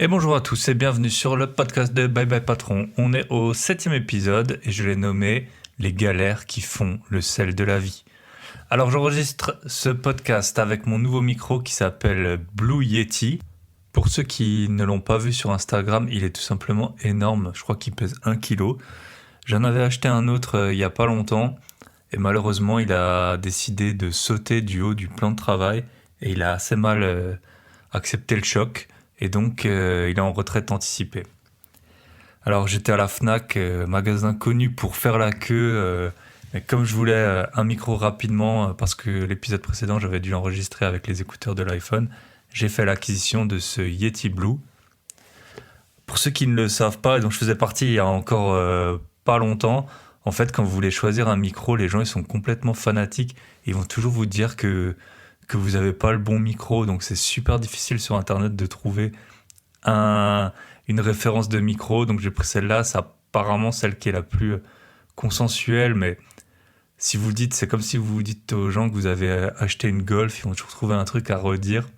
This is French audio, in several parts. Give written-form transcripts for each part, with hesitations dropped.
Et bonjour à tous et bienvenue sur le podcast de Bye Bye Patron. On est au 7e épisode et je l'ai nommé « Les galères qui font le sel de la vie ». Alors j'enregistre ce podcast avec mon nouveau micro qui s'appelle Blue Yeti. Pour ceux qui ne l'ont pas vu sur Instagram, il est tout simplement énorme. Je crois qu'il pèse 1 kg. J'en avais acheté un autre il n'y a pas longtemps et malheureusement il a décidé de sauter du haut du plan de travail et il a assez mal accepté le choc. Et donc, il est en retraite anticipée. Alors, j'étais à la Fnac, magasin connu pour faire la queue. Mais comme je voulais un micro rapidement, parce que l'épisode précédent, j'avais dû l'enregistrer avec les écouteurs de l'iPhone, j'ai fait l'acquisition de ce Yeti Blue. Pour ceux qui ne le savent pas, dont je faisais partie il y a encore pas longtemps, en fait, quand vous voulez choisir un micro, les gens ils sont complètement fanatiques. Ils vont toujours vous dire que vous n'avez pas le bon micro, donc c'est super difficile sur Internet de trouver une référence de micro. Donc j'ai pris celle-là, c'est apparemment celle qui est la plus consensuelle, mais si vous le dites, c'est comme si vous dites aux gens que vous avez acheté une Golf, ils vont toujours trouver un truc à redire.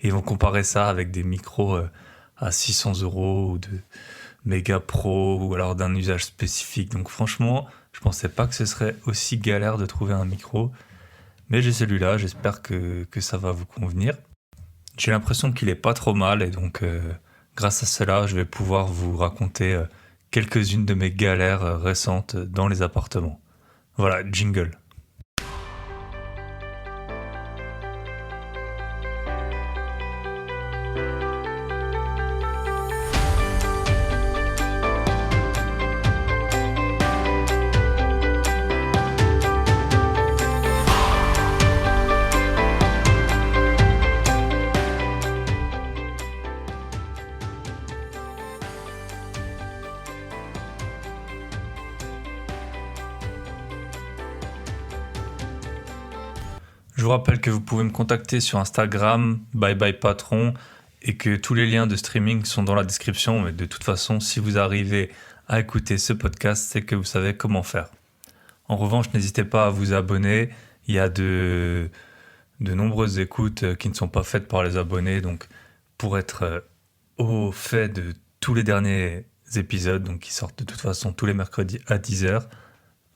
Et ils vont comparer ça avec des micros à 600 € ou de Mega Pro ou alors d'un usage spécifique. Donc franchement, je pensais pas que ce serait aussi galère de trouver un micro. Mais j'ai celui-là, j'espère que ça va vous convenir. J'ai l'impression qu'il est pas trop mal et donc grâce à cela, je vais pouvoir vous raconter quelques-unes de mes galères récentes dans les appartements. Voilà, jingle. Je vous rappelle que vous pouvez me contacter sur Instagram, Bye Bye Patron, et que tous les liens de streaming sont dans la description. Mais de toute façon, si vous arrivez à écouter ce podcast, c'est que vous savez comment faire. En revanche, n'hésitez pas à vous abonner. Il y a de nombreuses écoutes qui ne sont pas faites par les abonnés. Donc, pour être au fait de tous les derniers épisodes, donc qui sortent de toute façon tous les mercredis à 10h,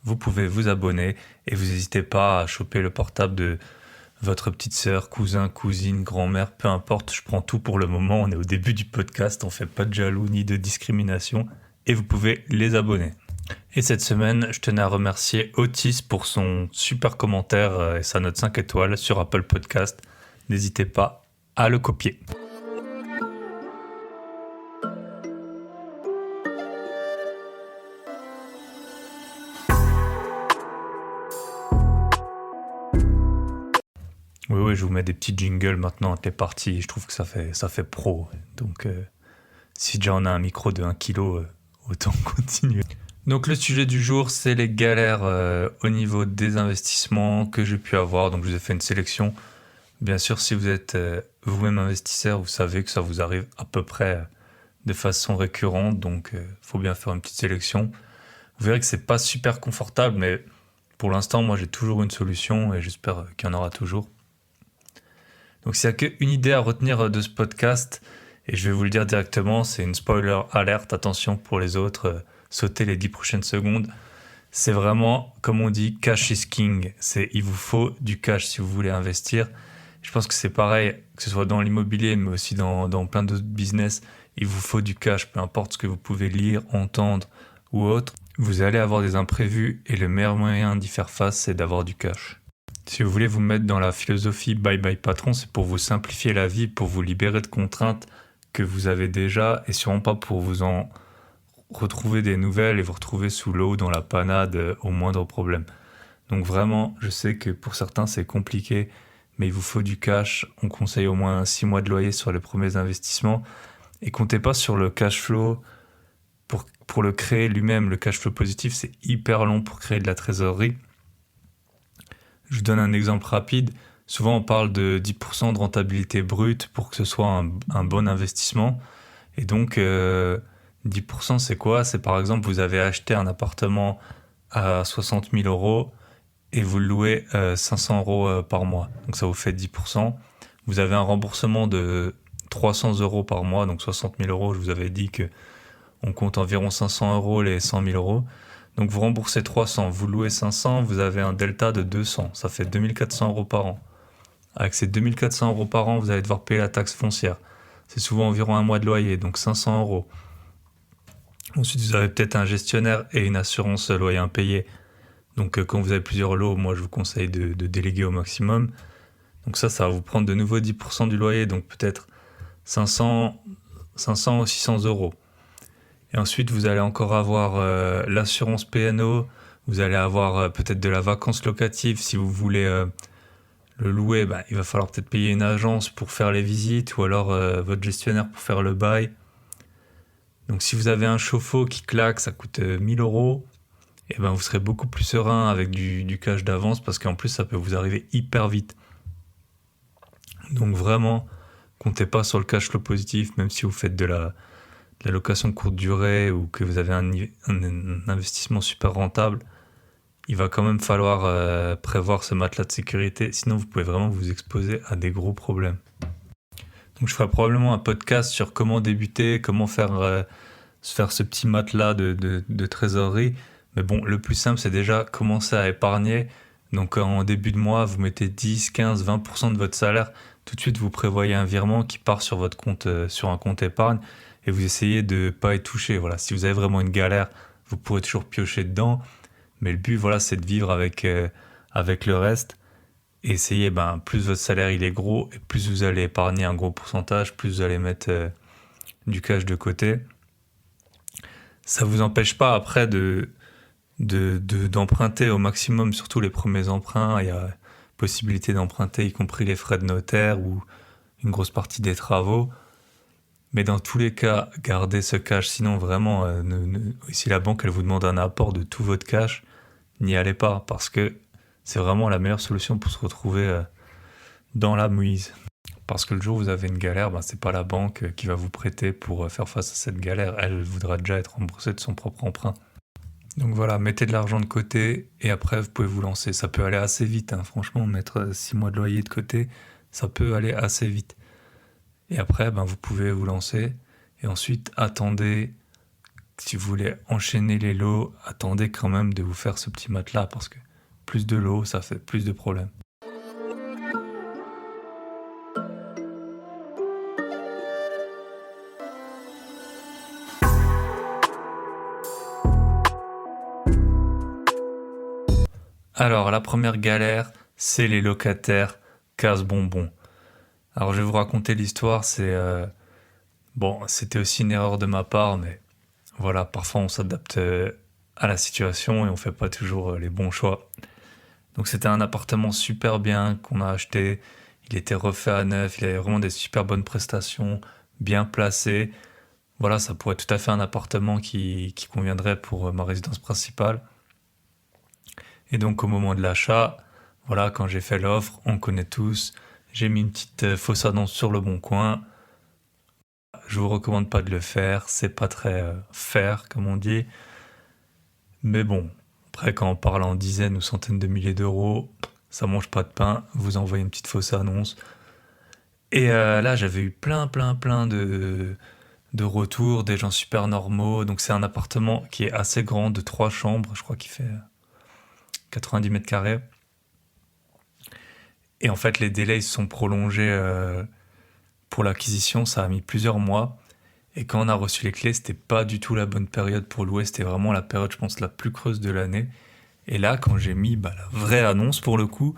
vous pouvez vous abonner et vous n'hésitez pas à choper le portable de votre petite sœur, cousin, cousine, grand-mère, peu importe, je prends tout pour le moment, on est au début du podcast, on fait pas de jaloux ni de discrimination et vous pouvez les abonner. Et cette semaine, je tenais à remercier Otis pour son super commentaire et sa note 5 étoiles sur Apple Podcast. N'hésitez pas à le copier. Oui, je vous mets des petits jingles maintenant entre les parties. Je trouve que ça fait pro. Donc, si déjà on a un micro de 1 kg, autant continuer. Donc, le sujet du jour, c'est les galères au niveau des investissements que j'ai pu avoir. Donc, je vous ai fait une sélection. Bien sûr, si vous êtes vous-même investisseur, vous savez que ça vous arrive à peu près de façon récurrente. Donc, faut bien faire une petite sélection. Vous verrez que c'est pas super confortable, mais pour l'instant, moi, j'ai toujours une solution et j'espère qu'il y en aura toujours. Donc s'il n'y a qu'une idée à retenir de ce podcast, et je vais vous le dire directement, c'est une spoiler alerte, attention pour les autres, sautez les 10 prochaines secondes. C'est vraiment, comme on dit, cash is king. Il vous faut du cash si vous voulez investir. Je pense que c'est pareil, que ce soit dans l'immobilier, mais aussi dans plein d'autres business, il vous faut du cash, peu importe ce que vous pouvez lire, entendre ou autre. Vous allez avoir des imprévus et le meilleur moyen d'y faire face, c'est d'avoir du cash. Si vous voulez vous mettre dans la philosophie Bye Bye Patron, c'est pour vous simplifier la vie, pour vous libérer de contraintes que vous avez déjà et sûrement pas pour vous en retrouver des nouvelles et vous retrouver sous l'eau dans la panade au moindre problème. Donc vraiment, je sais que pour certains c'est compliqué, mais il vous faut du cash. On conseille au moins 6 mois de loyer sur les premiers investissements et comptez pas sur le cash flow pour le créer lui-même. Le cash flow positif, c'est hyper long pour créer de la trésorerie. Je vous donne un exemple rapide. Souvent, on parle de 10% de rentabilité brute pour que ce soit un bon investissement. Et donc, 10%, c'est quoi ? C'est par exemple, vous avez acheté un appartement à 60 000 € et vous le louez 500 € par mois. Donc, ça vous fait 10%. Vous avez un remboursement de 300 euros par mois, donc 60 000 euros. Je vous avais dit que on compte environ 500 euros les 100 000 euros. Donc vous remboursez 300, vous louez 500, vous avez un delta de 200. Ça fait 2400 euros par an. Avec ces 2400 euros par an, vous allez devoir payer la taxe foncière. C'est souvent environ un mois de loyer, donc 500 euros. Ensuite, vous avez peut-être un gestionnaire et une assurance loyer impayé. Donc quand vous avez plusieurs lots, moi je vous conseille de déléguer au maximum. Donc ça va vous prendre de nouveau 10% du loyer, donc peut-être 500 ou 600 euros. Et ensuite, vous allez encore avoir l'assurance PNO, vous allez avoir peut-être de la vacance locative. Si vous voulez le louer, il va falloir peut-être payer une agence pour faire les visites ou alors votre gestionnaire pour faire le bail. Donc si vous avez un chauffe-eau qui claque, ça coûte 1000 euros, et vous serez beaucoup plus serein avec du cash d'avance parce qu'en plus, ça peut vous arriver hyper vite. Donc vraiment, comptez pas sur le cash flow positif, même si vous faites de la location courte durée ou que vous avez un investissement super rentable. Il va quand même falloir prévoir ce matelas de sécurité, sinon vous pouvez vraiment vous exposer à des gros problèmes. Donc je ferai probablement un podcast sur comment débuter, comment faire ce petit matelas de trésorerie. Mais bon, le plus simple, c'est déjà commencer à épargner. Donc en début de mois, vous mettez 10, 15, 20% de votre salaire. Tout de suite, vous prévoyez un virement qui part sur votre compte, sur un compte épargne, et vous essayez de ne pas y toucher. Voilà. Si vous avez vraiment une galère, vous pourrez toujours piocher dedans. Mais le but, voilà, c'est de vivre avec le reste. Et essayez, plus votre salaire il est gros, et plus vous allez épargner un gros pourcentage, plus vous allez mettre du cash de côté. Ça ne vous empêche pas après d'emprunter au maximum, surtout les premiers emprunts. Il y a possibilité d'emprunter, y compris les frais de notaire ou une grosse partie des travaux. Mais dans tous les cas, gardez ce cash. Sinon, vraiment, si la banque elle vous demande un apport de tout votre cash, n'y allez pas, parce que c'est vraiment la meilleure solution pour se retrouver dans la mouise. Parce que le jour où vous avez une galère, c'est pas la banque qui va vous prêter pour faire face à cette galère. Elle voudra déjà être remboursée de son propre emprunt. Donc voilà, mettez de l'argent de côté et après vous pouvez vous lancer. Ça peut aller assez vite, franchement, mettre 6 mois de loyer de côté, ça peut aller assez vite. Et après, vous pouvez vous lancer et ensuite attendez, si vous voulez enchaîner les lots, attendez quand même de vous faire ce petit matelas parce que plus de lots, ça fait plus de problèmes. Alors, la première galère, c'est les locataires casse-bonbons. Alors, je vais vous raconter l'histoire, c'était aussi une erreur de ma part, mais voilà, parfois on s'adapte à la situation et on fait pas toujours les bons choix. Donc, c'était un appartement super bien qu'on a acheté, il était refait à neuf, il avait vraiment des super bonnes prestations, bien placé. Voilà, ça pourrait être tout à fait un appartement qui conviendrait pour ma résidence principale. Et donc au moment de l'achat, voilà, quand j'ai fait l'offre, on connaît tous, j'ai mis une petite fausse annonce sur le Bon Coin. Je vous recommande pas de le faire, c'est pas très fair comme on dit. Mais bon, après quand on parle en dizaines ou centaines de milliers d'euros, ça mange pas de pain, vous envoyez une petite fausse annonce. Et là j'avais eu plein de retours, des gens super normaux. Donc c'est un appartement qui est assez grand, de 3 chambres, je crois qu'il fait 90 mètres carrés. Et en fait, les délais ils se sont prolongés pour l'acquisition, ça a mis plusieurs mois. Et quand on a reçu les clés, c'était pas du tout la bonne période pour louer, c'était vraiment la période, je pense, la plus creuse de l'année. Et là, quand j'ai mis la vraie annonce pour le coup,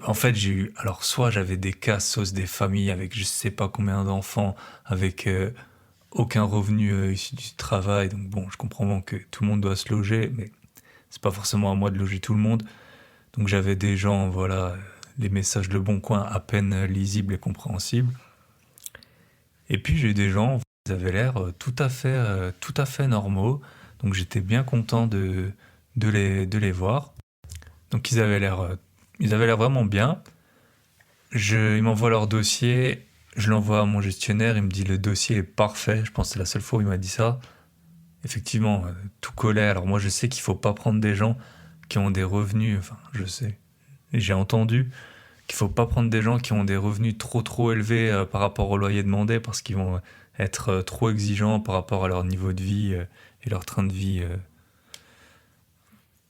en fait, j'ai eu. Alors, soit j'avais des cassos, des familles avec je sais pas combien d'enfants, avec aucun revenu issu du travail. Donc, bon, je comprends bien que tout le monde doit se loger, mais c'est pas forcément à moi de loger tout le monde. Donc j'avais des gens, voilà, les messages de Bon Coin à peine lisibles et compréhensibles. Et puis j'ai eu des gens, ils avaient l'air tout à fait normaux. Donc j'étais bien content de les voir. Donc ils avaient l'air vraiment bien. Ils m'envoient leur dossier, je l'envoie à mon gestionnaire, il me dit le dossier est parfait. Je pense que c'est la seule fois où il m'a dit ça. Effectivement, tout collait. Alors moi je sais qu'il faut pas prendre des gens qui ont des revenus, enfin je sais, j'ai entendu qu'il faut pas prendre des gens qui ont des revenus trop élevés par rapport au loyer demandé parce qu'ils vont être trop exigeants par rapport à leur niveau de vie et leur train de vie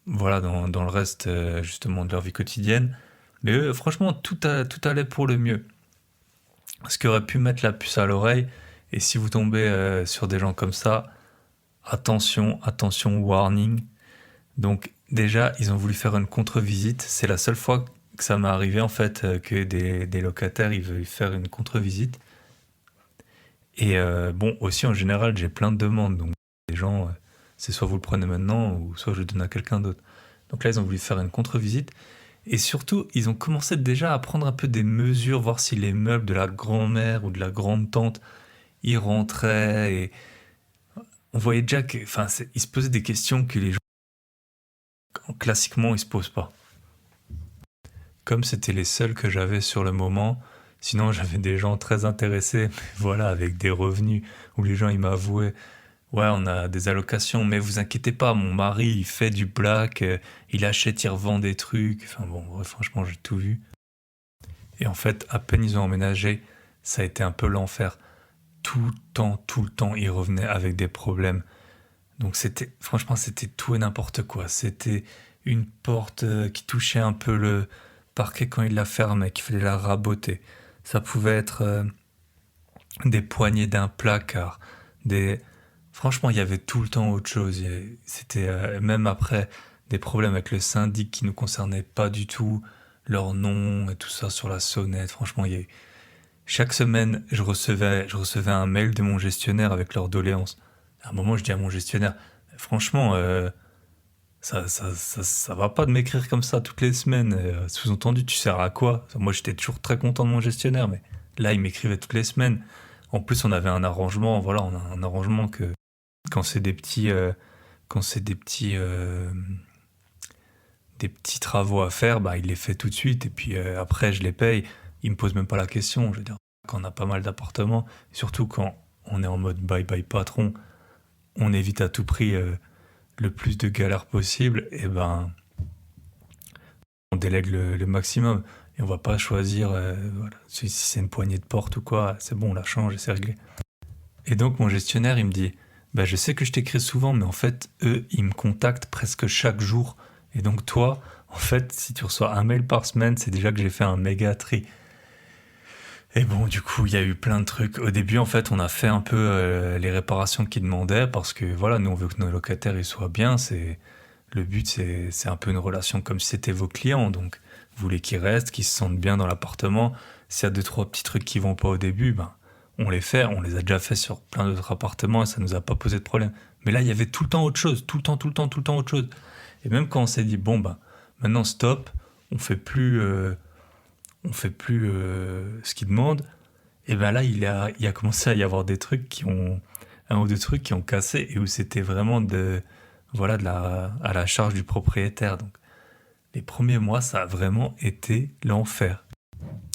voilà, dans le reste justement de leur vie quotidienne. Mais eux, franchement, tout allait pour le mieux. Ce qui aurait pu mettre la puce à l'oreille, et si vous tombez sur des gens comme ça, attention, warning. Donc déjà, ils ont voulu faire une contre-visite. C'est la seule fois que ça m'est arrivé en fait que des locataires ils veulent faire une contre-visite. Et bon, aussi en général, j'ai plein de demandes. Donc les gens, c'est soit vous le prenez maintenant ou soit je le donne à quelqu'un d'autre. Donc là, ils ont voulu faire une contre-visite. Et surtout, ils ont commencé déjà à prendre un peu des mesures, voir si les meubles de la grand-mère ou de la grande-tante y rentraient. Et on voyait déjà que, enfin, ils se posaient des questions que les gens, classiquement, ils se posent pas. Comme c'était les seuls que j'avais sur le moment, sinon j'avais des gens très intéressés, mais voilà, avec des revenus, où les gens, ils m'avouaient, ouais, on a des allocations, mais vous inquiétez pas, mon mari, il fait du black, il achète, il revend des trucs. Enfin bon, ouais, franchement, j'ai tout vu. Et en fait, à peine ils ont emménagé, ça a été un peu l'enfer. Tout le temps, ils revenaient avec des problèmes. Donc franchement, c'était tout et n'importe quoi. C'était une porte qui touchait un peu le parquet quand il la fermait, qu'il fallait la raboter. Ça pouvait être des poignées d'un placard, des... Franchement, il y avait tout le temps autre chose. C'était même après des problèmes avec le syndic qui nous concernaient pas du tout, leur nom et tout ça sur la sonnette. Franchement, chaque semaine, je recevais un mail de mon gestionnaire avec leurs doléances. À un moment, je dis à mon gestionnaire, franchement, ça va pas de m'écrire comme ça toutes les semaines. Sous-entendu, tu sers à quoi? Moi, j'étais toujours très content de mon gestionnaire, mais là, il m'écrivait toutes les semaines. En plus, on avait un arrangement, voilà, on a un arrangement que quand c'est des petits travaux à faire, bah, il les fait tout de suite et puis après je les paye. Il me pose même pas la question. Je veux dire, quand on a pas mal d'appartements, surtout quand on est en mode bye bye patron, on évite à tout prix le plus de galères possible. Et ben, on délègue le maximum et on va pas choisir. Voilà, si c'est une poignée de porte ou quoi, c'est bon, on la change et c'est réglé. Et donc mon gestionnaire, il me dit, bah, je sais que je t'écris souvent, mais en fait, eux, ils me contactent presque chaque jour. Et donc toi, en fait, si tu reçois un mail par semaine, c'est déjà que j'ai fait un méga tri. Et bon, du coup, il y a eu plein de trucs. Au début, en fait, on a fait un peu les réparations qu'ils demandaient parce que voilà, nous, on veut que nos locataires ils soient bien. Le but, c'est un peu une relation comme si c'était vos clients. Donc, vous voulez qu'ils restent, qu'ils se sentent bien dans l'appartement. S'il y a deux, trois petits trucs qui vont pas au début, ben, on les fait. On les a déjà fait sur plein d'autres appartements et ça nous a pas posé de problème. Mais là, il y avait tout le temps autre chose. Tout le temps autre chose. Et même quand on s'est dit, bon, ben, maintenant, stop, on fait plus. Ce qu'ils demandent, et ben là, il a commencé à y avoir des trucs un ou deux trucs qui ont cassé et où c'était vraiment voilà, à la charge du propriétaire. Donc, les premiers mois, ça a vraiment été l'enfer.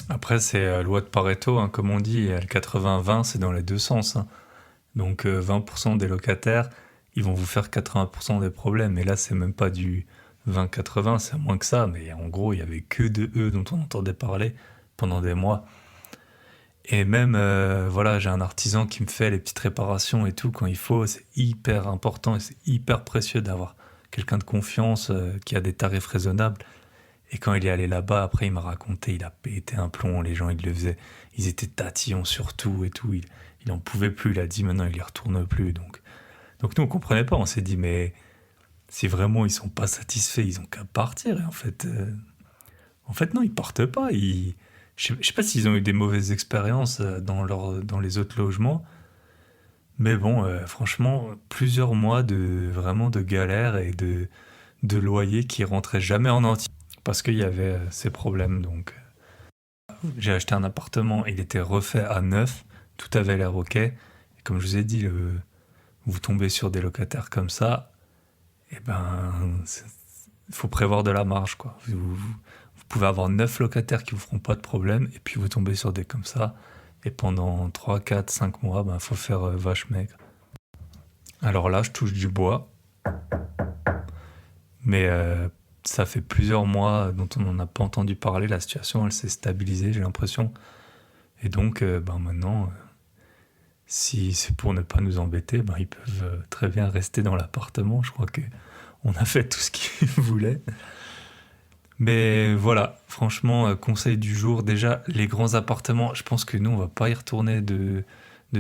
Après, c'est loi de Pareto, hein, comme on dit, le 80-20, c'est dans les deux sens. Hein. Donc, 20% des locataires, ils vont vous faire 80% des problèmes. Et là, c'est même pas du 20-80, c'est moins que ça. Mais en gros, il y avait que de eux dont on entendait parler pendant des mois. Et même, voilà, j'ai un artisan qui me fait les petites réparations et tout quand il faut. C'est hyper important et c'est hyper précieux d'avoir quelqu'un de confiance qui a des tarifs raisonnables. Et quand il est allé là-bas, après, il m'a raconté, il a pété un plomb, les gens, ils le faisaient. Ils étaient tatillons sur tout et tout. Il en pouvait plus, il a dit maintenant, il y retourne plus. Donc nous, on comprenait pas. On s'est dit, mais si vraiment ils sont pas satisfaits, ils ont qu'à partir. Et en fait, non, ils partent pas. Je sais pas s'ils ont eu des mauvaises expériences dans les autres logements, mais bon, franchement, plusieurs mois vraiment de galère et de loyer qui rentraient jamais en entier parce qu'il y avait ces problèmes. Donc, j'ai acheté un appartement, il était refait à neuf, tout avait l'air ok. Et comme je vous ai dit, vous tombez sur des locataires comme ça, et ben, il faut prévoir de la marge, quoi. Vous pouvez avoir 9 locataires qui vous feront pas de problème, et puis vous tombez sur des comme ça, et pendant 3, 4, 5 mois, ben, faut faire vache maigre. Alors là, je touche du bois, mais ça fait plusieurs mois dont on n'en a pas entendu parler. La situation, elle s'est stabilisée, j'ai l'impression. Et donc, maintenant, si c'est pour ne pas nous embêter, ils peuvent très bien rester dans l'appartement. Je crois que on a fait tout ce qu'ils voulaient. Mais voilà, franchement, conseil du jour. Déjà, les grands appartements, je pense que nous, on va pas y retourner de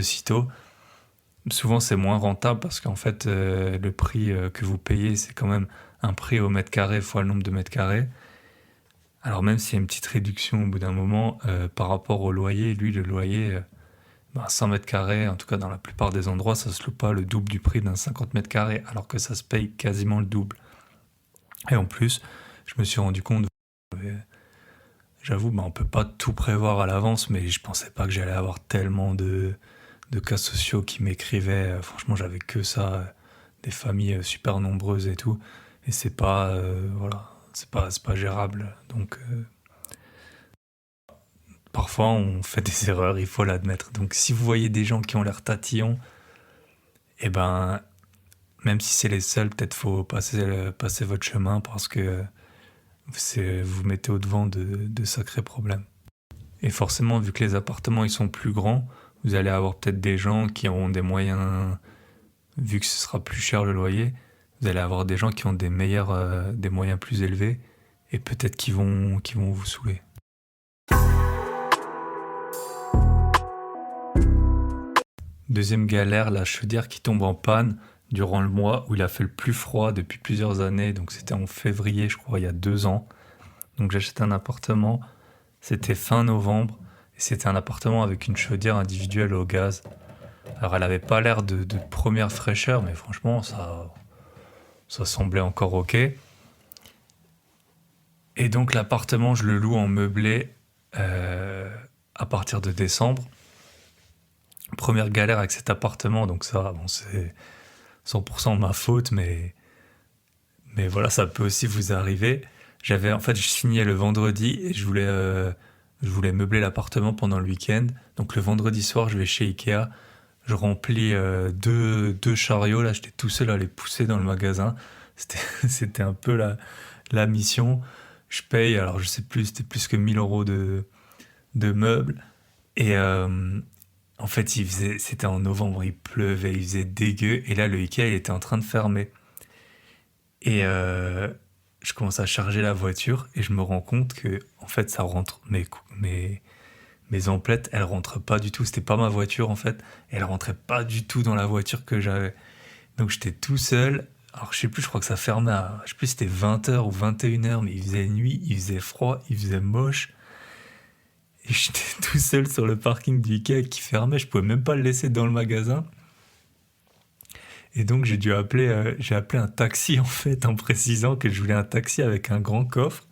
sitôt. Souvent, c'est moins rentable parce qu'en fait, le prix que vous payez, c'est quand même un prix au mètre carré fois le nombre de mètres carrés. Alors même s'il y a une petite réduction au bout d'un moment par rapport au loyer, lui, le loyer, 100 mètres carrés, en tout cas dans la plupart des endroits, ça se loue pas le double du prix d'un 50 mètres carrés, alors que ça se paye quasiment le double. Et en plus, je me suis rendu compte, j'avoue, on peut pas tout prévoir à l'avance, mais je pensais pas que j'allais avoir tellement de cas sociaux qui m'écrivaient. Franchement, j'avais que ça, des familles super nombreuses et tout, et c'est pas, voilà, c'est pas gérable. Donc, parfois, on fait des erreurs, il faut l'admettre. Donc, si vous voyez des gens qui ont l'air tatillons, eh ben, même si c'est les seuls, peut-être faut passer votre chemin parce que vous mettez au devant de sacrés problèmes. Et forcément, vu que les appartements ils sont plus grands, vous allez avoir peut-être des gens qui auront des moyens, vu que ce sera plus cher le loyer, vous allez avoir des gens qui ont des moyens plus élevés et peut-être qui vont vous saouler. Deuxième galère, la chaudière qui tombe en panne durant le mois où il a fait le plus froid depuis plusieurs années. Donc c'était en février, je crois, il y a 2 ans. Donc j'achète un appartement, c'était fin novembre, et c'était un appartement avec une chaudière individuelle au gaz. Alors elle avait pas l'air de première fraîcheur, mais franchement ça semblait encore ok. Et donc l'appartement, je le loue en meublé à partir de décembre. Première galère avec cet appartement, donc ça, bon, c'est 100% ma faute, mais voilà, ça peut aussi vous arriver. Je signais le vendredi et je voulais meubler l'appartement pendant le week-end. Donc le vendredi soir, je vais chez Ikea, je remplis deux chariots, là, j'étais tout seul à les pousser dans le magasin. C'était, c'était un peu la mission. Je paye, alors je sais plus, c'était plus que 1 000 € de meubles. Et en fait, c'était en novembre, il pleuvait, il faisait dégueu. Et là, le Ikea, il était en train de fermer. Et je commence à charger la voiture et je me rends compte que, en fait, ça rentre. Mes emplettes, elles rentrent pas du tout. C'était pas ma voiture, en fait. Et elles rentraient pas du tout dans la voiture que j'avais. Donc, j'étais tout seul. Alors, je sais plus, je crois que ça fermait je sais plus si c'était 20 h ou 21 h, mais il faisait nuit, il faisait froid, il faisait moche. Et j'étais tout seul sur le parking du Ikea qui fermait. Je pouvais même pas le laisser dans le magasin. Et donc j'ai appelé un taxi en fait en précisant que je voulais un taxi avec un grand coffre.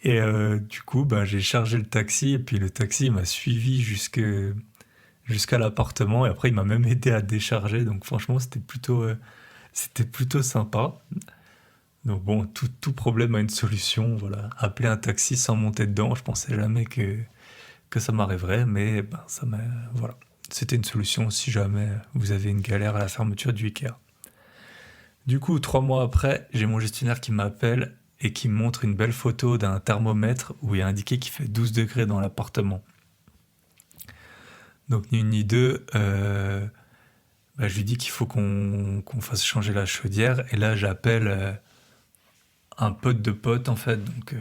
Et du coup, j'ai chargé le taxi et puis le taxi m'a suivi jusqu'à l'appartement et après il m'a même aidé à décharger. Donc franchement, c'était plutôt sympa. Donc bon, tout problème a une solution. Voilà, appeler un taxi sans monter dedans, je pensais jamais que ça m'arriverait, mais voilà. C'était une solution si jamais vous avez une galère à la fermeture du Ikea. Du coup, 3 mois après, j'ai mon gestionnaire qui m'appelle et qui me montre une belle photo d'un thermomètre où il est indiqué qu'il fait 12 degrés dans l'appartement. Donc ni une ni deux, je lui dis qu'il faut qu'on fasse changer la chaudière. Et là, j'appelle un pote de pote, en fait, donc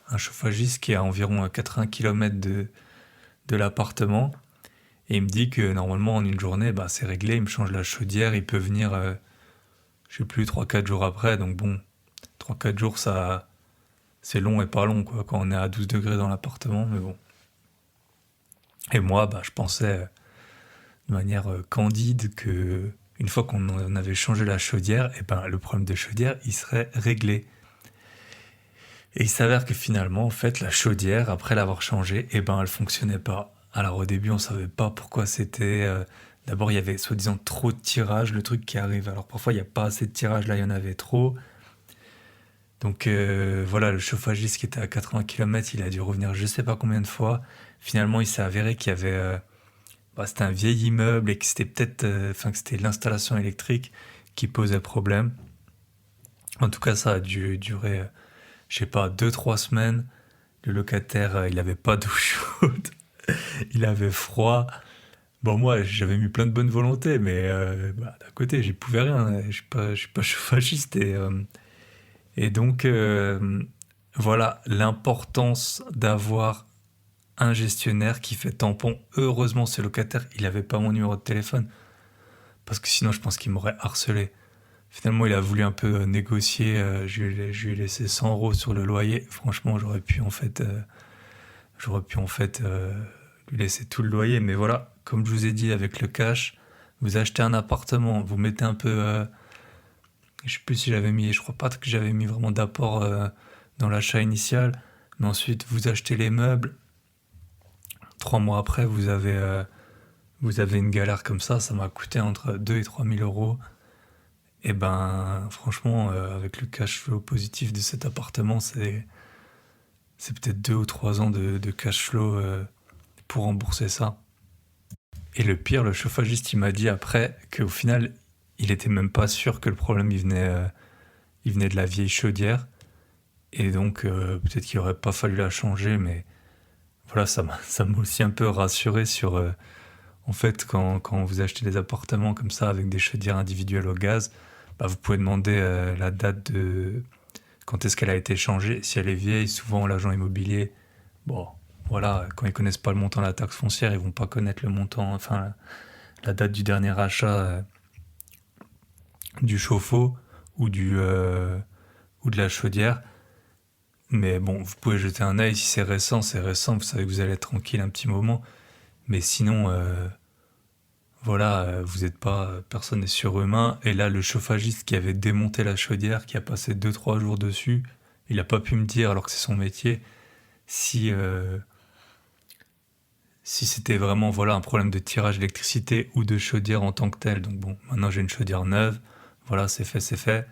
un chauffagiste qui est à environ 80 km de l'appartement. Et il me dit que normalement en une journée, c'est réglé, il me change la chaudière, il peut venir, je sais plus, 3-4 jours après. Donc bon, 3-4 jours, ça, c'est long et pas long, quoi, quand on est à 12 degrés dans l'appartement, mais bon. Et moi, je pensais de manière candide que une fois qu'on en avait changé la chaudière, le problème de chaudière, il serait réglé. Et il s'avère que finalement, en fait, la chaudière, après l'avoir changée, elle fonctionnait pas. Alors au début, on savait pas pourquoi c'était. D'abord, il y avait soi-disant trop de tirage, le truc qui arrive. Alors parfois, il n'y a pas assez de tirage, là, il y en avait trop. Donc voilà, le chauffagiste qui était à 80 km, il a dû revenir je sais pas combien de fois. Finalement, il s'est avéré qu'il y avait. C'était un vieil immeuble et que c'était que c'était l'installation électrique qui posait problème. En tout cas, ça a dû durer, je sais pas, 2, 3 semaines. Le locataire, il avait pas d'eau chaude, il avait froid. Bon, moi, j'avais mis plein de bonne volonté, mais d'un côté, j'y pouvais rien, hein. Je suis pas chauffagiste. Et donc, voilà l'importance d'avoir un gestionnaire qui fait tampon. Heureusement, ce locataire, il n'avait pas mon numéro de téléphone, parce que sinon, je pense qu'il m'aurait harcelé. Finalement, il a voulu un peu négocier. Je lui ai laissé 100 euros sur le loyer. Franchement, j'aurais pu en fait lui laisser tout le loyer. Mais voilà, comme je vous ai dit, avec le cash, vous achetez un appartement, vous mettez un peu. Je sais plus si j'avais mis. Je crois pas que j'avais mis vraiment d'apport dans l'achat initial. Mais ensuite, vous achetez les meubles. 3 mois après, vous avez une galère comme ça. Ça m'a coûté entre 2 et 3 000 euros. Et ben, franchement, avec le cash flow positif de cet appartement, c'est peut-être 2 ou 3 ans de cash flow pour rembourser ça. Et le pire, le chauffagiste, il m'a dit après qu'au final, il était même pas sûr que le problème il venait de la vieille chaudière. Et donc, peut-être qu'il aurait pas fallu la changer, mais voilà, ça m'a aussi un peu rassuré sur. En fait, quand vous achetez des appartements comme ça avec des chaudières individuelles au gaz, bah, vous pouvez demander la date de quand est-ce qu'elle a été changée. Si elle est vieille, souvent l'agent immobilier, bon, voilà, quand ils connaissent pas le montant de la taxe foncière, ils vont pas connaître le montant, enfin la date du dernier achat du chauffe-eau ou de la chaudière. Mais bon, vous pouvez jeter un œil si c'est récent, vous savez que vous allez être tranquille un petit moment. Mais sinon, voilà, vous n'êtes pas, personne n'est surhumain. Et là, le chauffagiste qui avait démonté la chaudière, qui a passé 2, 3 jours dessus, il n'a pas pu me dire, alors que c'est son métier, si, si c'était vraiment voilà, un problème de tirage d'électricité ou de chaudière en tant que telle. Donc bon, maintenant j'ai une chaudière neuve, voilà, c'est fait, c'est fait.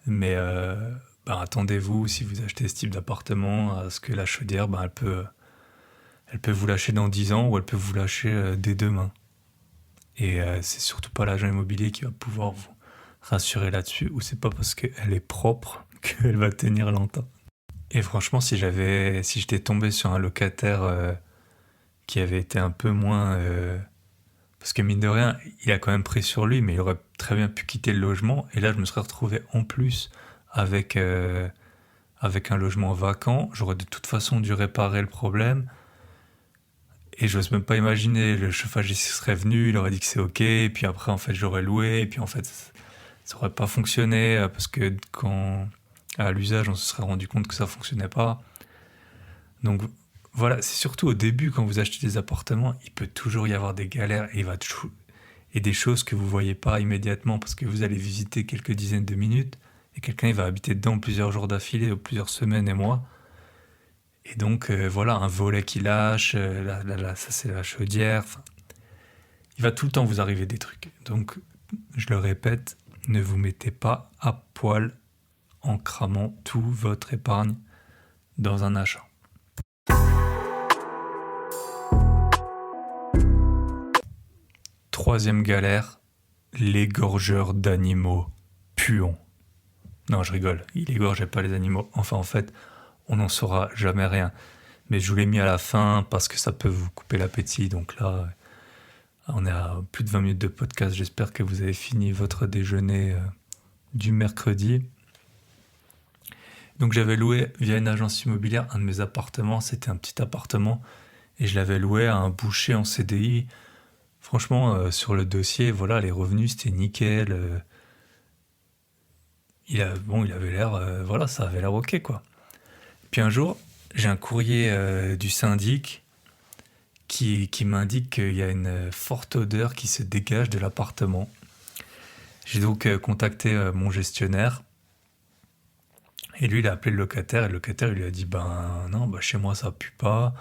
Mais ben, attendez-vous, si vous achetez ce type d'appartement, à ce que la chaudière, ben, elle peut vous lâcher dans 10 ans ou elle peut vous lâcher dès demain. Et c'est surtout pas l'agent immobilier qui va pouvoir vous rassurer là-dessus, ou c'est pas parce qu'elle est propre qu'elle va tenir longtemps. Et franchement, si j'étais tombé sur un locataire qui avait été un peu moins, parce que mine de rien, il a quand même pris sur lui, mais il aurait très bien pu quitter le logement. Et là, je me serais retrouvé en plus avec avec un logement vacant. J'aurais de toute façon dû réparer le problème. Et j'ose même pas imaginer, le chauffagiste serait venu, il aurait dit que c'est ok, et puis après en fait j'aurais loué, et puis en fait ça aurait pas fonctionné, parce que quand à l'usage on se serait rendu compte que ça fonctionnait pas. Donc voilà, c'est surtout au début quand vous achetez des appartements, il peut toujours y avoir des galères, et des choses que vous voyez pas immédiatement, parce que vous allez visiter quelques dizaines de minutes, et quelqu'un il va habiter dedans plusieurs jours d'affilée, ou plusieurs semaines et mois. Et donc, voilà, un volet qui lâche, ça c'est la chaudière. Enfin, il va tout le temps vous arriver des trucs. Donc, je le répète, ne vous mettez pas à poil en cramant tout votre épargne dans un achat. Troisième galère, l'égorgeur d'animaux puants. Non, je rigole, il égorgeait pas les animaux. Enfin, en fait, on n'en saura jamais rien. Mais je vous l'ai mis à la fin parce que ça peut vous couper l'appétit. Donc là, on est à plus de 20 minutes de podcast. J'espère que vous avez fini votre déjeuner du mercredi. Donc j'avais loué via une agence immobilière un de mes appartements. C'était un petit appartement et je l'avais loué à un boucher en CDI. Franchement, sur le dossier, voilà, les revenus c'était nickel. Il avait l'air, voilà, ça avait l'air ok quoi. Puis un jour, j'ai un courrier du syndic qui m'indique qu'il y a une forte odeur qui se dégage de l'appartement. J'ai donc contacté mon gestionnaire et lui il a appelé le locataire et le locataire il lui a dit ben non, bah, chez moi ça pue pas,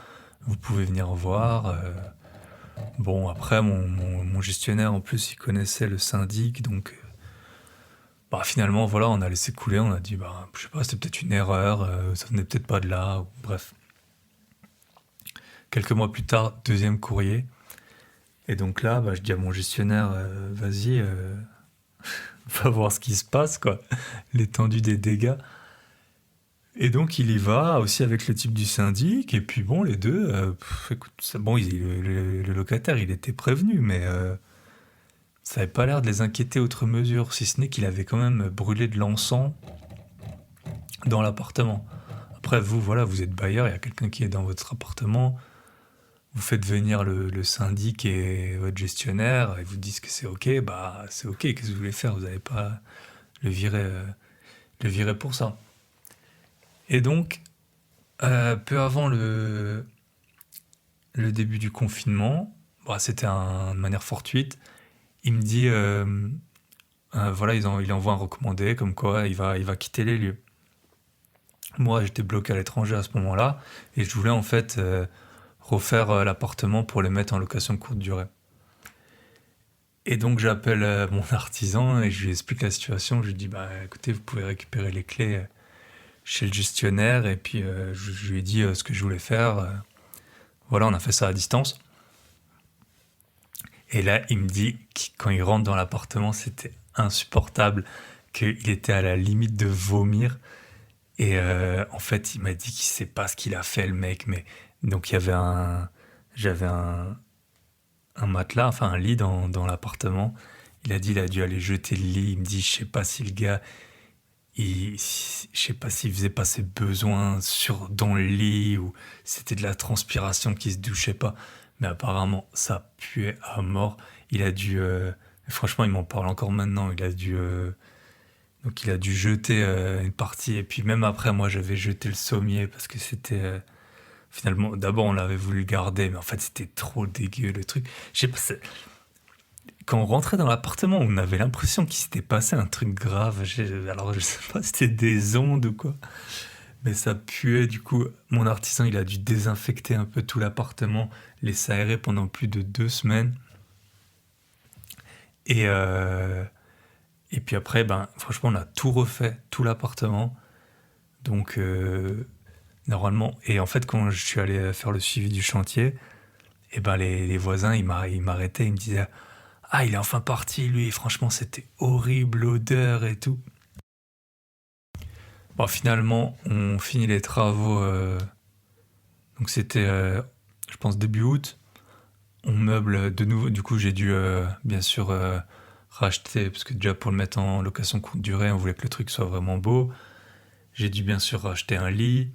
vous pouvez venir voir. Bon après mon gestionnaire en plus il connaissait le syndic donc bah, finalement voilà on a laissé couler, on a dit bah je sais pas c'était peut-être une erreur, ça venait peut-être pas de là, ou, bref. Quelques mois plus tard, deuxième courrier. Et donc là, bah, je dis à mon gestionnaire, vas-y, va voir ce qui se passe, quoi, l'étendue des dégâts. Et donc il y va aussi avec le type du syndic, et puis bon, les deux, écoute, bon, le locataire, il était prévenu, mais ça n'avait pas l'air de les inquiéter outre mesure, si ce n'est qu'il avait quand même brûlé de l'encens dans l'appartement. Après, vous, voilà, vous êtes bailleur, il y a quelqu'un qui est dans votre appartement, vous faites venir le syndic et votre gestionnaire, et vous disent que c'est ok, bah c'est ok, qu'est-ce que vous voulez faire? Vous n'allez pas le virer, le virer pour ça. Et donc, peu avant le début du confinement, bah, c'était de manière fortuite, il me dit, voilà, il envoie un recommandé, comme quoi il va quitter les lieux. Moi, j'étais bloqué à l'étranger à ce moment-là, et je voulais en fait refaire l'appartement pour les mettre en location courte durée. Et donc j'appelle mon artisan et je lui explique la situation. Je lui dis, bah écoutez, vous pouvez récupérer les clés chez le gestionnaire. Et puis je lui ai dit ce que je voulais faire. Voilà, on a fait ça à distance. Et là, il me dit que quand il rentre dans l'appartement, c'était insupportable, qu'il était à la limite de vomir. Et en fait, il m'a dit qu'il sait pas ce qu'il a fait, le mec. Mais donc j'avais un matelas, enfin un lit dans l'appartement. Il a dit il a dû aller jeter le lit. Il me dit je sais pas si le gars, je sais pas s'il faisait pas ses besoins dans le lit ou c'était de la transpiration qui se douchait pas. Mais apparemment ça puait à mort. Il a dû, franchement il m'en parle encore maintenant. Donc il a dû jeter une partie et puis même après moi j'avais jeté le sommier parce que c'était finalement, d'abord on l'avait voulu garder, mais en fait c'était trop dégueu le truc. Je sais pas, quand on rentrait dans l'appartement, on avait l'impression qu'il s'était passé un truc grave. Alors je sais pas si c'était des ondes ou quoi, mais ça puait. Du coup, mon artisan il a dû désinfecter un peu tout l'appartement, laisser aérer pendant plus de 2 semaines. Et, euh, et puis après, ben, franchement, on a tout refait, tout l'appartement. Donc, normalement, et en fait, quand je suis allé faire le suivi du chantier, et ben les voisins, ils m'arrêtaient, ils me disaient ah, il est enfin parti, lui, franchement, c'était horrible, l'odeur et tout. Bon, finalement, on finit les travaux, donc c'était, je pense, début août. On meuble de nouveau, du coup, j'ai dû, bien sûr, racheter, parce que déjà pour le mettre en location courte durée, on voulait que le truc soit vraiment beau. J'ai dû bien sûr racheter un lit.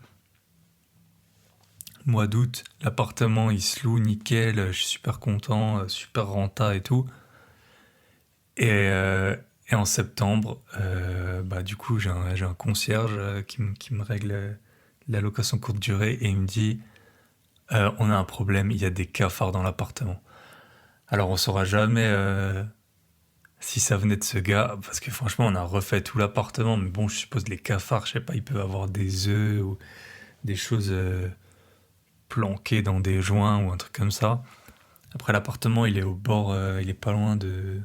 Mois d'août, l'appartement il se loue nickel, je suis super content, super renta et tout. Et, euh, et en septembre, bah, du coup, j'ai un concierge qui me règle la location courte durée et il me dit on a un problème, il y a des cafards dans l'appartement. Alors on saura jamais si ça venait de ce gars, parce que franchement, on a refait tout l'appartement, mais bon, je suppose les cafards, je sais pas, ils peuvent avoir des œufs ou des choses planquées dans des joints ou un truc comme ça. Après, l'appartement, il est au bord, il est pas loin de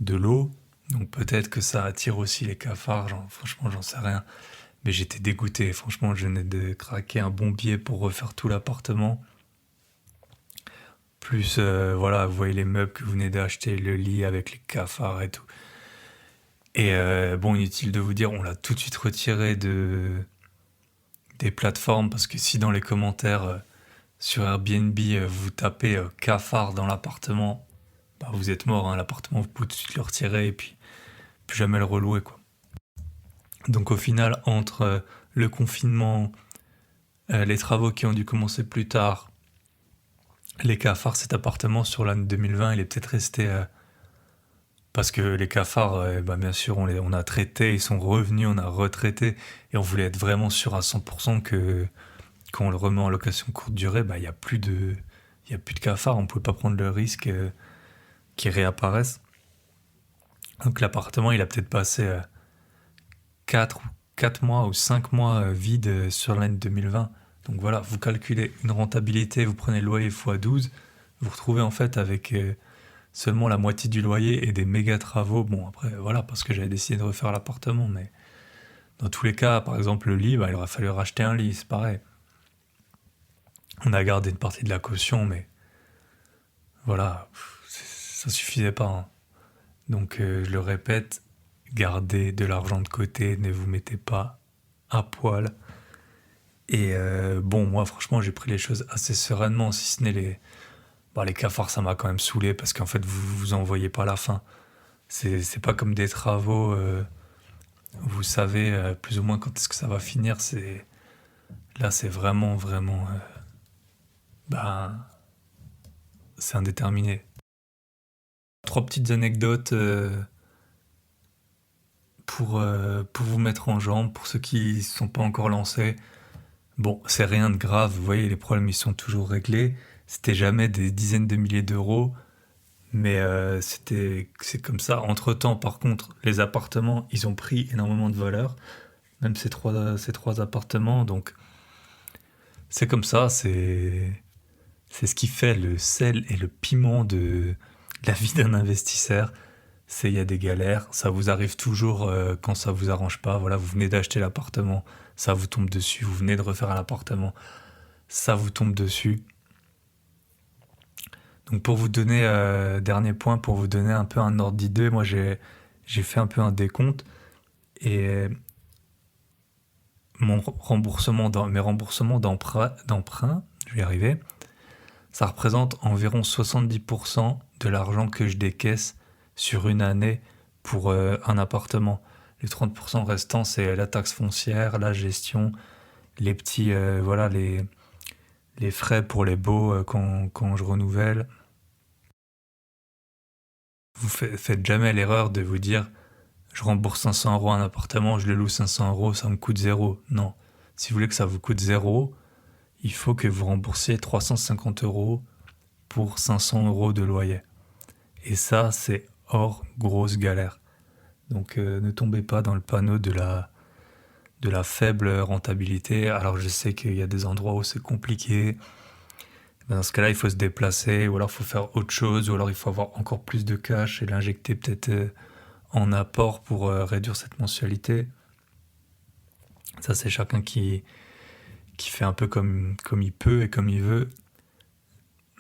l'eau. Donc peut-être que ça attire aussi les cafards, franchement j'en sais rien. Mais j'étais dégoûté, franchement je venais de craquer un bon billet pour refaire tout l'appartement. Plus voilà, vous voyez les meubles que vous venez d'acheter, le lit avec les cafards et tout. Et bon, inutile de vous dire, on l'a tout de suite retiré des plateformes parce que si dans les commentaires sur Airbnb vous tapez cafard dans l'appartement, bah, vous êtes mort, hein, l'appartement vous pouvez tout de suite le retirer et puis plus jamais le relouer quoi. Donc au final, entre le confinement, les travaux qui ont dû commencer plus tard, les cafards, cet appartement sur l'année 2020, il est peut-être resté... parce que les cafards, bah, bien sûr, on a traité, ils sont revenus, on a retraité, et on voulait être vraiment sûr à 100% que quand on le remet en location courte durée, bah, il y a plus de cafards, on ne pouvait pas prendre le risque qu'ils réapparaissent. Donc l'appartement, il a peut-être passé 4 mois ou 5 mois vide sur l'année 2020. Donc voilà, vous calculez une rentabilité, vous prenez le loyer x12, vous retrouvez en fait avec seulement la moitié du loyer et des méga travaux. Bon après voilà, parce que j'avais décidé de refaire l'appartement, mais dans tous les cas, par exemple le lit, bah, il aurait fallu racheter un lit, c'est pareil. On a gardé une partie de la caution, mais voilà, ça suffisait pas, hein. Donc je le répète, gardez de l'argent de côté, ne vous mettez pas à poil. Et moi franchement j'ai pris les choses assez sereinement, si ce n'est les cafards, ça m'a quand même saoulé parce qu'en fait vous en voyez pas la fin. C'est pas comme des travaux, vous savez plus ou moins quand est-ce que ça va finir. Là c'est vraiment c'est indéterminé. 3 petites anecdotes pour vous mettre en jambe, pour ceux qui ne sont pas encore lancés. Bon, c'est rien de grave, vous voyez, les problèmes ils sont toujours réglés. C'était jamais des dizaines de milliers d'euros, mais c'est comme ça. Entre-temps, par contre, les appartements, ils ont pris énormément de valeur, même ces trois appartements, donc c'est comme ça, c'est ce qui fait le sel et le piment de la vie d'un investisseur. Il y a des galères, ça vous arrive toujours quand ça vous arrange pas. Voilà, vous venez d'acheter l'appartement, ça vous tombe dessus. Vous venez de refaire un appartement, ça vous tombe dessus. Donc pour vous donner, dernier point, pour vous donner un peu un ordre d'idée, moi j'ai fait un peu un décompte et mes remboursements d'emprunt, je vais y arriver, ça représente environ 70% de l'argent que je décaisse sur une année pour un appartement. Les 30% restants, c'est la taxe foncière, la gestion, les petits, les frais pour les baux quand je renouvelle. Vous faites jamais l'erreur de vous dire je rembourse 500 € un appartement, je le loue 500 €, ça me coûte 0. Non. Si vous voulez que ça vous coûte 0, il faut que vous remboursiez 350 € pour 500 € de loyer. Et ça, c'est hors grosse galère. Donc ne tombez pas dans le panneau de la faible rentabilité. Alors je sais qu'il y a des endroits où c'est compliqué. Dans ce cas-là, il faut se déplacer, ou alors il faut faire autre chose, ou alors il faut avoir encore plus de cash et l'injecter peut-être en apport pour réduire cette mensualité. Ça, c'est chacun qui fait un peu comme il peut et comme il veut.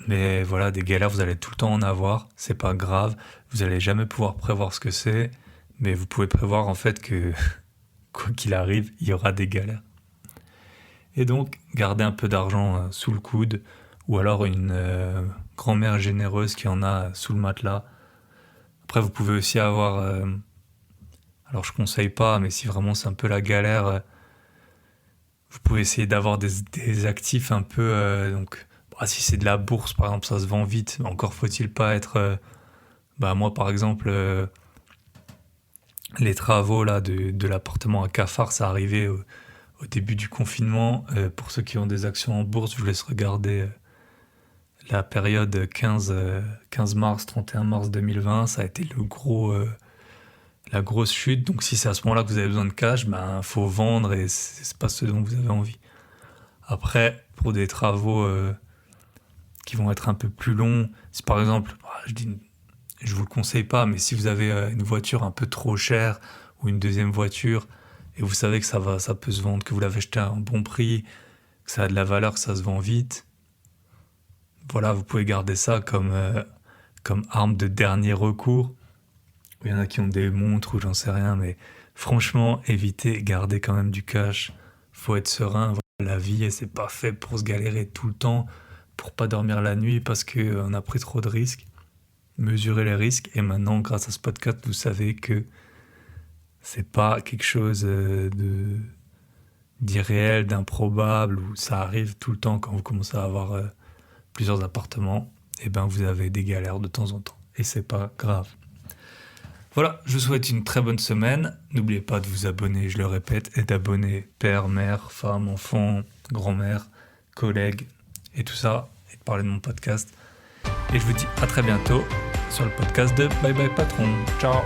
Mais voilà, des galères, vous allez tout le temps en avoir, c'est pas grave. Vous allez jamais pouvoir prévoir ce que c'est, mais vous pouvez prévoir en fait que quoi qu'il arrive, il y aura des galères. Et donc, gardez un peu d'argent sous le coude, ou alors une grand-mère généreuse qui en a sous le matelas. Après, vous pouvez aussi avoir... alors, je conseille pas, mais si vraiment c'est un peu la galère, vous pouvez essayer d'avoir des actifs un peu... si c'est de la bourse, par exemple, ça se vend vite. Encore faut-il pas être... moi, par exemple, les travaux là, de l'appartement à Cafard, ça arrivait au début du confinement. Pour ceux qui ont des actions en bourse, je vous laisse regarder la période 15 mars, 31 mars 2020. Ça a été la grosse chute. Donc si c'est à ce moment-là que vous avez besoin de cash, faut vendre et c'est pas ce dont vous avez envie. Après, pour des travaux qui vont être un peu plus longs, si par exemple, je vous le conseille pas, mais si vous avez une voiture un peu trop chère ou une deuxième voiture et vous savez que ça peut se vendre, que vous l'avez acheté à un bon prix, que ça a de la valeur, que ça se vend vite, voilà, vous pouvez garder ça comme arme de dernier recours. Il y en a qui ont des montres ou j'en sais rien, mais franchement, évitez, gardez quand même du cash. Faut être serein. La vie, c'est pas fait pour se galérer tout le temps, pour pas dormir la nuit parce qu'on a pris trop de risques. Mesurez les risques et maintenant, grâce à ce podcast, vous savez que c'est pas quelque chose d'irréel, d'improbable, où ça arrive tout le temps quand vous commencez à avoir plusieurs appartements, et vous avez des galères de temps en temps. Et c'est pas grave. Voilà, je vous souhaite une très bonne semaine. N'oubliez pas de vous abonner, je le répète, et d'abonner père, mère, femme, enfant, grand-mère, collègues, et tout ça, et de parler de mon podcast. Et je vous dis à très bientôt sur le podcast de Bye Bye Patron. Ciao!